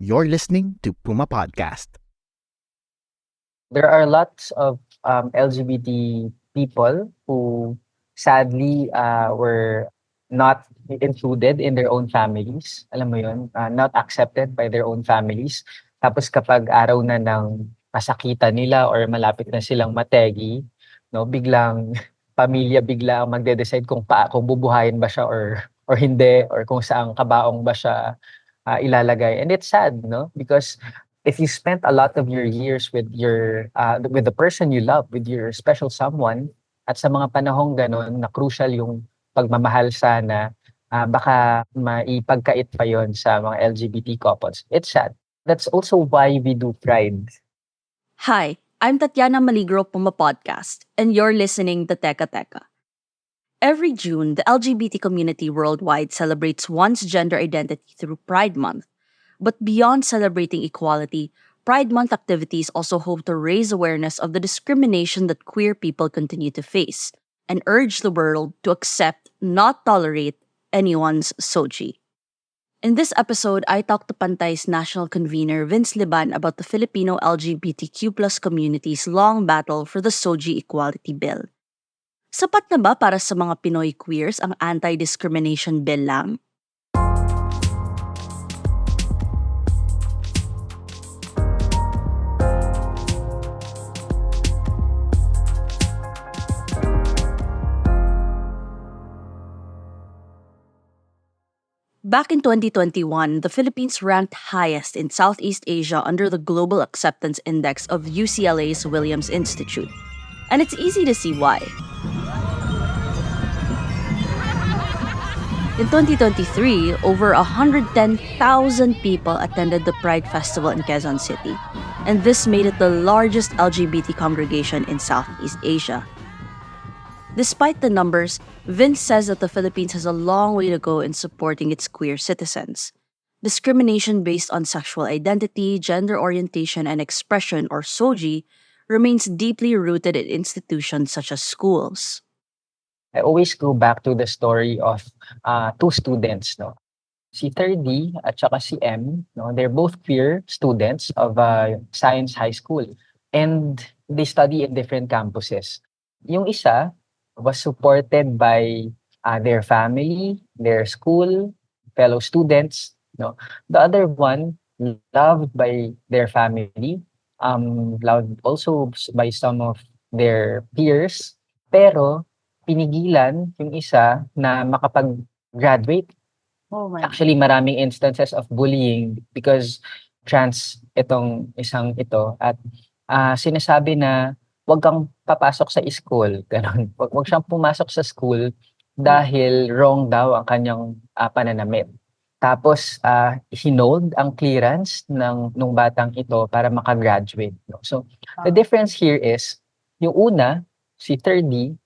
You're listening to Puma Podcast. There are lots of LGBT people who sadly were not included in their own families. Alam mo yun? Not accepted by their own families. Tapos kapag araw na ng kasakitan nila or malapit na silang mategi, no, biglang pamilya bigla ang magde-decide kung bubuhayin ba siya or hindi, or kung saang kabaong ba siya ilalagay. And it's sad, no? Because if you spent a lot of your years with the person you love, with your special someone, at sa mga panahong ganon na crucial yung pagmamahal sana, baka maipagkait pa yon sa mga LGBT couples. It's sad. That's also why we do Pride. Hi, I'm Tatiana Maligro Puma Podcast, and you're listening to Teka Teka. Every June, the LGBT community worldwide celebrates one's gender identity through Pride Month. But beyond celebrating equality, Pride Month activities also hope to raise awareness of the discrimination that queer people continue to face and urge the world to accept, not tolerate, anyone's SOGIE. In this episode, I talked to Pantay's national convener Vince Liban about the Filipino LGBTQ community's long battle for the SOGIE Equality Bill. Sapat na ba para sa mga Pinoy queers ang anti-discrimination bill lang? Back in 2021, the Philippines ranked highest in Southeast Asia under the Global Acceptance Index of UCLA's Williams Institute. And it's easy to see why. In 2023, over 110,000 people attended the Pride Festival in Quezon City, and this made it the largest LGBT congregation in Southeast Asia. Despite the numbers, Vince says that the Philippines has a long way to go in supporting its queer citizens. Discrimination based on sexual identity, gender orientation, and expression, or SOGIE, remains deeply rooted in institutions such as schools. I always go back to the story of two students, no? Si 3D at saka si M, no? They're both queer students of Science High School, and they study in different campuses. Yung isa was supported by their family, their school, fellow students, no? The other one, loved by their family, loved also by some of their peers, pero pinigilan yung isa na makapag-graduate. Oh my. Actually, maraming instances of bullying because trans itong isang ito, at sinasabi na wag kang papasok sa school, ganun. Wag siyang pumasok sa school dahil wrong daw ang kanyang pananamit. Tapos hinold ang clearance nung batang ito para makagraduate, no? So the difference here is yung una, si 3D,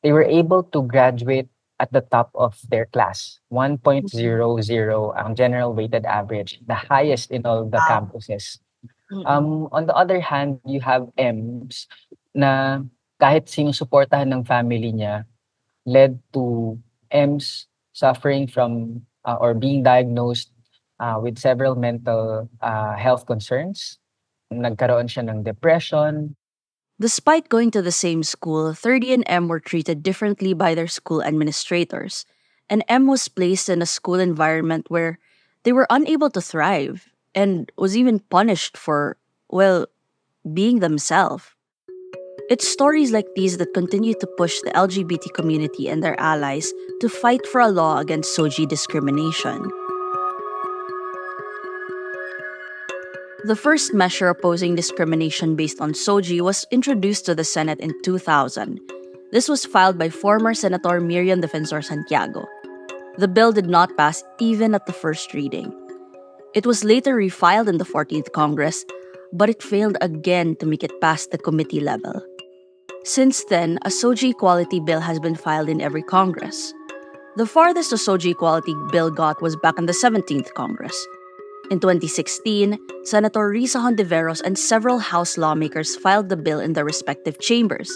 they were able to graduate at the top of their class. 1.00 ang general weighted average, the highest in all the campuses. On the other hand, you have M's na kahit sinusuportahan ng family niya, led to M's suffering from or being diagnosed with several mental health concerns. Nagkaroon siya ng depression. Despite going to the same school, 30 and M were treated differently by their school administrators, and M was placed in a school environment where they were unable to thrive and was even punished for, well, being themselves. It's stories like these that continue to push the LGBT community and their allies to fight for a law against SOGIE discrimination. The first measure opposing discrimination based on SOGIE was introduced to the Senate in 2000. This was filed by former Senator Miriam Defensor Santiago. The bill did not pass even at the first reading. It was later refiled in the 14th Congress, but it failed again to make it past the committee level. Since then, a SOGIE Equality Bill has been filed in every Congress. The farthest a SOGIE Equality Bill got was back in the 17th Congress. In 2016, Senator Risa Hontiveros and several House lawmakers filed the bill in their respective chambers.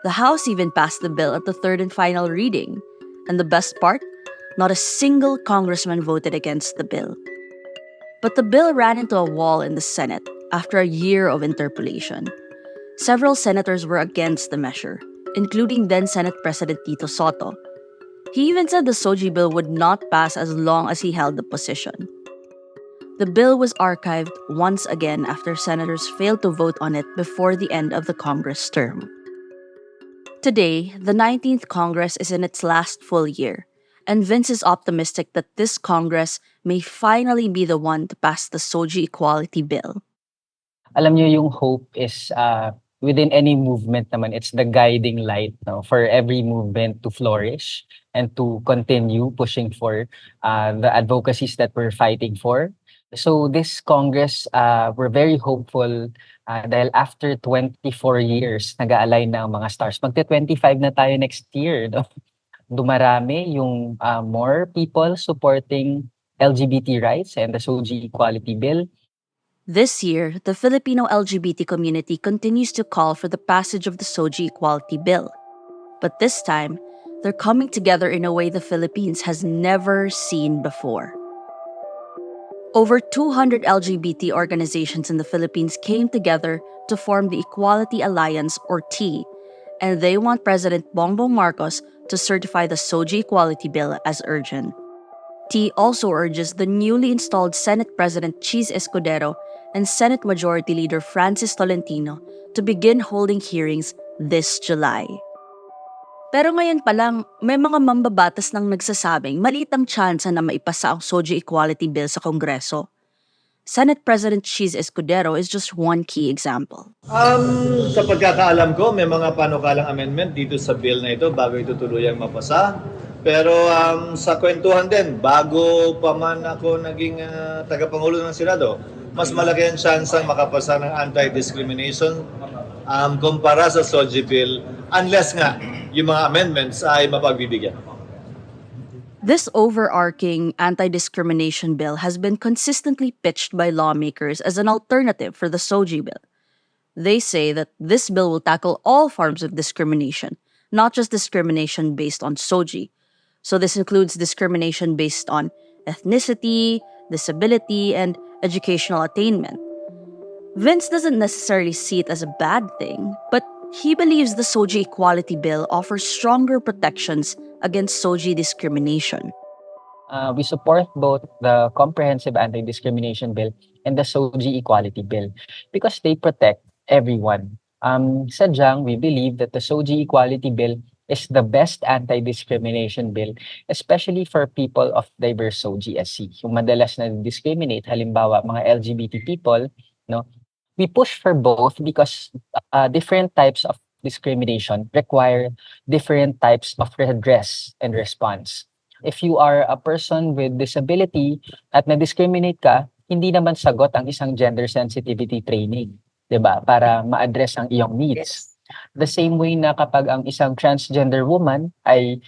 The House even passed the bill at the third and final reading. And the best part? Not a single congressman voted against the bill. But the bill ran into a wall in the Senate after a year of interpolation. Several senators were against the measure, including then Senate President Tito Soto. He even said the SOGIE bill would not pass as long as he held the position. The bill was archived once again after senators failed to vote on it before the end of the Congress term. Today, the 19th Congress is in its last full year, and Vince is optimistic that this Congress may finally be the one to pass the SOGIE Equality Bill. Alam niyo yung hope is within any movement naman, it's the guiding light, no, for every movement to flourish and to continue pushing for the advocacies that we're fighting for. So this Congress, we're very hopeful dahil after 24 years, nag-a-align na ang mga stars. Magte-25 na tayo next year. No? Dumarami yung more people supporting LGBT rights and the SOGIE Equality Bill. This year, the Filipino LGBT community continues to call for the passage of the SOGIE Equality Bill. But this time, they're coming together in a way the Philippines has never seen before. Over 200 LGBT organizations in the Philippines came together to form the Equality Alliance, or T, and they want President Bongbong Marcos to certify the SOGIE Equality Bill as urgent. T also urges the newly installed Senate President Chiz Escudero and Senate Majority Leader Francis Tolentino to begin holding hearings this July. Pero ngayon pa lang, may mga mambabatas nang nagsasabing maliit ang tsansa na maipasa ang SOGIE Equality Bill sa Kongreso. Senate President Chiz Escudero is just one key example. Sa pagkakaalam ko, may mga panukalang amendment dito sa bill na ito bago ito tuluyang mapasa. Pero sa kwentuhan din, bago pa man ako naging tagapangulo ng Senado, mas malaki ang tsansang makapasa ng anti-discrimination kumpara sa SOGIE bill unless nga yung mga amendments ay mapagbibigyan. This overarching anti-discrimination bill has been consistently pitched by lawmakers as an alternative for the SOGIE bill. They say that this bill will tackle all forms of discrimination, not just discrimination based on SOGIE. So this includes discrimination based on ethnicity, disability, and educational attainment. Vince doesn't necessarily see it as a bad thing, but he believes the SOGIE Equality Bill offers stronger protections against SOGIE discrimination. We support both the Comprehensive Anti-Discrimination Bill and the SOGIE Equality Bill because they protect everyone. Sadyang, we believe that the SOGIE Equality Bill is the best anti-discrimination bill, especially for people of diverse SOGIE-SC. Yung madalas na discriminate, halimbawa mga LGBT people, no? We push for both because different types of discrimination require different types of redress and response. If you are a person with disability at na-discriminate ka, hindi naman sagot ang isang gender sensitivity training, 'di ba? Para ma-address ang iyong needs. The same way na kapag ang isang transgender woman ay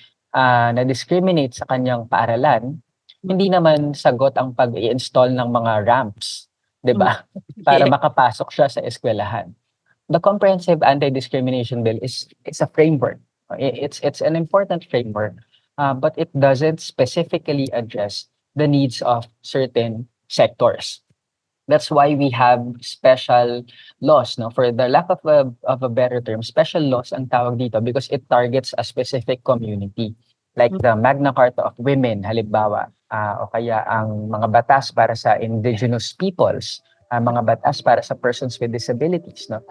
na-discriminate sa kanyang paaralan, hindi naman sagot ang pag-i-install ng mga ramps, 'di ba? Para makapasok siya sa eskwelahan. The Comprehensive Anti-Discrimination Bill it's a framework. It's an important framework, but it doesn't specifically address the needs of certain sectors. That's why we have special laws, no? For the lack of a better term, special laws ang tawag dito because it targets a specific community. Like the Magna Carta of Women, halimbawa, o kaya ang mga batas para sa indigenous peoples, mga batas para sa persons with disabilities. No?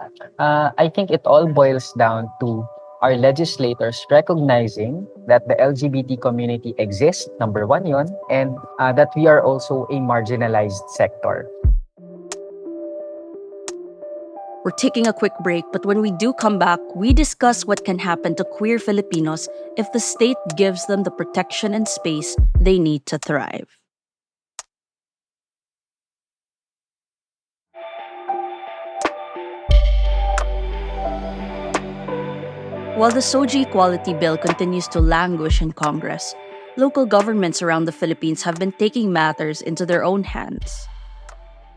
I think it all boils down to our legislators recognizing that the LGBT community exists, number one yun, and that we are also a marginalized sector. We're taking a quick break, but when we do come back, we discuss what can happen to queer Filipinos if the state gives them the protection and space they need to thrive. While the SOGIE Equality Bill continues to languish in Congress, local governments around the Philippines have been taking matters into their own hands.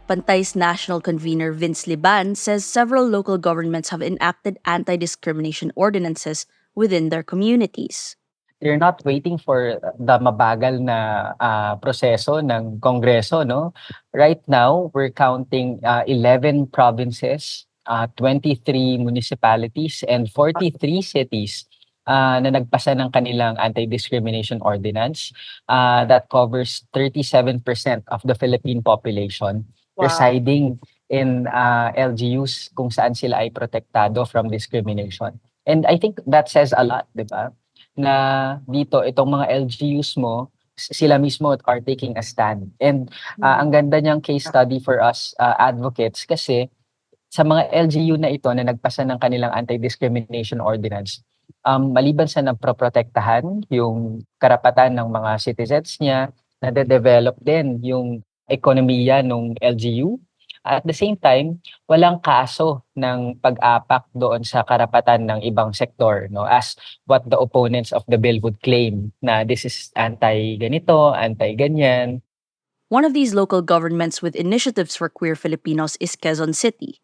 Pantay's national convener Vince Liban says several local governments have enacted anti-discrimination ordinances within their communities. they're not waiting for the mabagal na proseso ng Kongreso, no? Right now, we're counting 11 provinces, 23 municipalities, and 43 cities na nagpasa ng kanilang anti-discrimination ordinance that covers 37% of the Philippine population residing in LGUs kung saan sila ay protektado from discrimination. And I think that says a lot, di ba? Na dito, itong mga LGUs mo, sila mismo are taking a stand. And ang ganda niyang case study for us advocates kasi sa mga LGU na ito na nagpasa ng kanilang anti-discrimination ordinance, maliban sa naproprotektahan yung karapatan ng mga citizens niya, nade-develop din yung ekonomiya ng LGU. At the same time, walang kaso ng pag-apak doon sa karapatan ng ibang sektor, no? As what the opponents of the bill would claim na this is anti-ganito, anti-ganyan. One of these local governments with initiatives for queer Filipinos is Quezon City.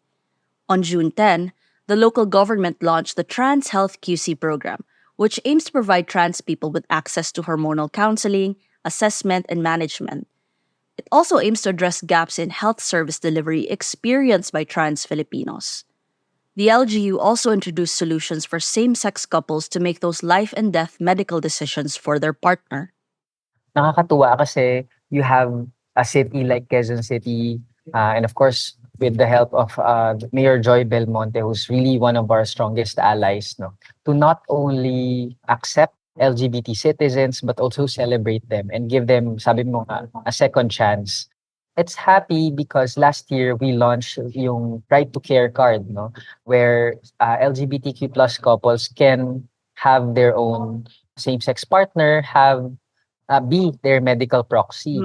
On June 10, the local government launched the Trans Health QC program, which aims to provide trans people with access to hormonal counseling, assessment, and management. It also aims to address gaps in health service delivery experienced by trans Filipinos. The LGU also introduced solutions for same-sex couples to make those life and death medical decisions for their partner. Nakakatuwa kasi you have a city like Quezon City, and of course, with the help of Mayor Joy Belmonte, who's really one of our strongest allies, no, to not only accept LGBT citizens but also celebrate them and give them, sabi mo nga, a second chance. It's happy because last year we launched yung Right to Care card, no, where LGBTQ plus couples can have their own same-sex partner, be their medical proxy.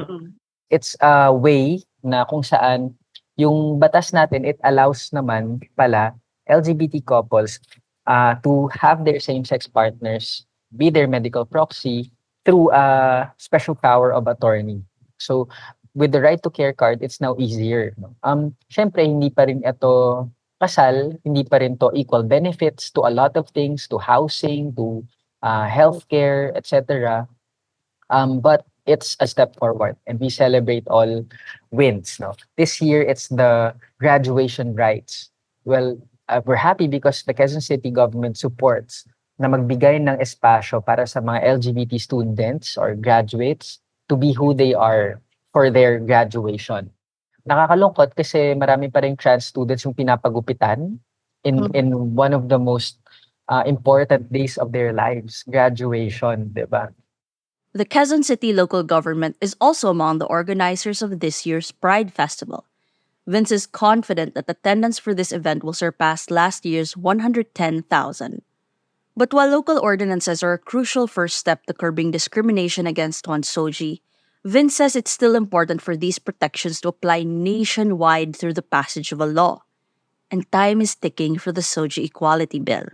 It's a way na kung saan yung batas natin, it allows naman pala LGBT couples to have their same-sex partners be their medical proxy through a special power of attorney. So, with the Right to Care card, it's now easier. No? Syempre, hindi pa rin ito kasal, hindi pa rin to equal benefits to a lot of things, to housing, to healthcare, etc. But it's a step forward and we celebrate all wins. No? This year, it's the graduation rights. Well, we're happy because the Quezon City government supports na magbigay ng espasyo para sa mga LGBT students or graduates to be who they are for their graduation. Nakakalungkot kasi marami pa rin trans students yung pinapagupitan in one of the most important days of their lives, graduation, di ba? The Quezon City local government is also among the organizers of this year's Pride Festival. Vince is confident that attendance for this event will surpass last year's 110,000. But while local ordinances are a crucial first step to curbing discrimination against one's SOGIE, Vince says it's still important for these protections to apply nationwide through the passage of a law. And time is ticking for the SOGIE Equality Bill.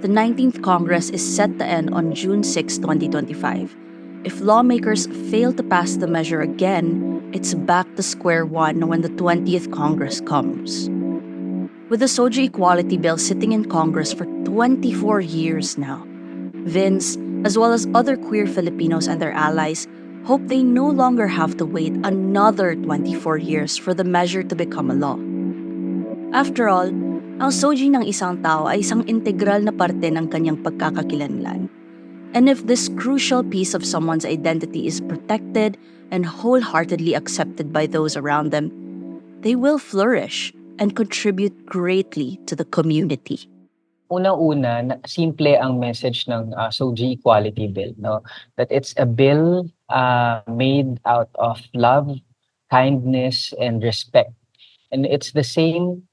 The 19th Congress is set to end on June 6, 2025. If lawmakers fail to pass the measure again, it's back to square one when the 20th Congress comes. With the SOGIE Equality Bill sitting in Congress for 24 years now, Vince, as well as other queer Filipinos and their allies, hope they no longer have to wait another 24 years for the measure to become a law. After all, ang SOGIE ng isang tao ay isang integral na parte ng kanyang pagkakakilanlan. And if this crucial piece of someone's identity is protected and wholeheartedly accepted by those around them, they will flourish and contribute greatly to the community. Unang-una, simple ang message ng SOGIE Equality Bill, no? That it's a bill made out of love, kindness, and respect. And it's the same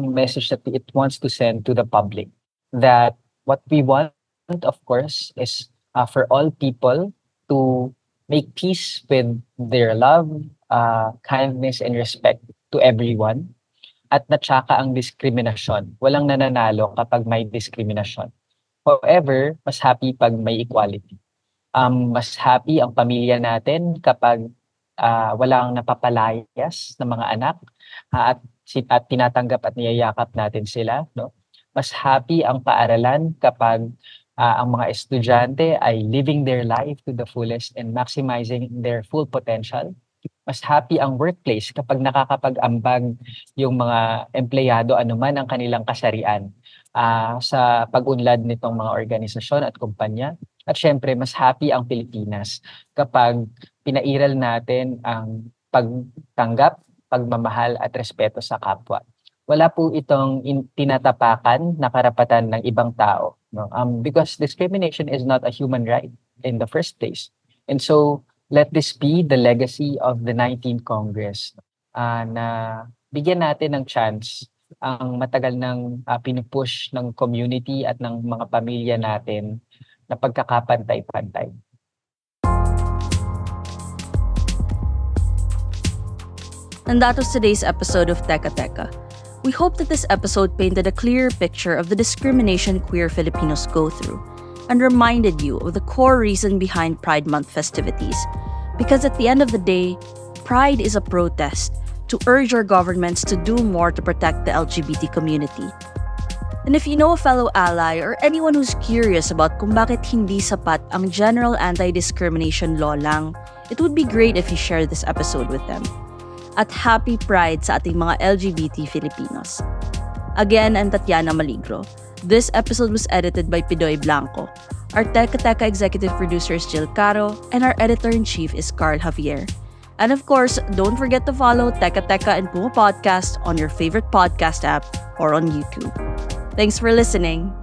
message that it wants to send to the public. That what we want, of course, is for all people to make peace with their love, kindness, and respect to everyone. At natsaka ang diskriminasyon. Walang nananalo kapag may diskriminasyon. However, mas happy pag may equality. Mas happy ang pamilya natin kapag walang napapalayas na mga anak at tinatanggap at niyayakap natin sila. No? Mas happy ang paaralan kapag ang mga estudyante ay living their life to the fullest and maximizing their full potential. Mas happy ang workplace kapag nakakapag-ambag yung mga empleyado anuman ang kanilang kasarian sa pag-unlad nitong mga organisasyon at kumpanya. At syempre, mas happy ang Pilipinas kapag pinairal natin ang pagtanggap, pagmamahal at respeto sa kapwa. Wala po itong tinatapakan na karapatan ng ibang tao. No? Because discrimination is not a human right in the first place. And so, let this be the legacy of the 19th Congress na bigyan natin ng chance ang matagal ng pinupush ng community at ng mga pamilya natin na pagkakapantay-pantay. And that was today's episode of Teka Teka. We hope that this episode painted a clearer picture of the discrimination queer Filipinos go through and reminded you of the core reason behind Pride Month festivities. Because at the end of the day, Pride is a protest to urge our governments to do more to protect the LGBT community. And if you know a fellow ally or anyone who's curious about kung bakit hindi sapat ang general anti-discrimination law lang, it would be great if you share this episode with them. At happy Pride sa ating mga LGBT Filipinos. Again, I'm Tatiana Maligro. This episode was edited by Pidoy Blanco. Our Teka Teka executive producer is Jill Caro, and our editor-in-chief is Carl Javier. And of course, don't forget to follow Teka Teka and Puma Podcast on your favorite podcast app or on YouTube. Thanks for listening.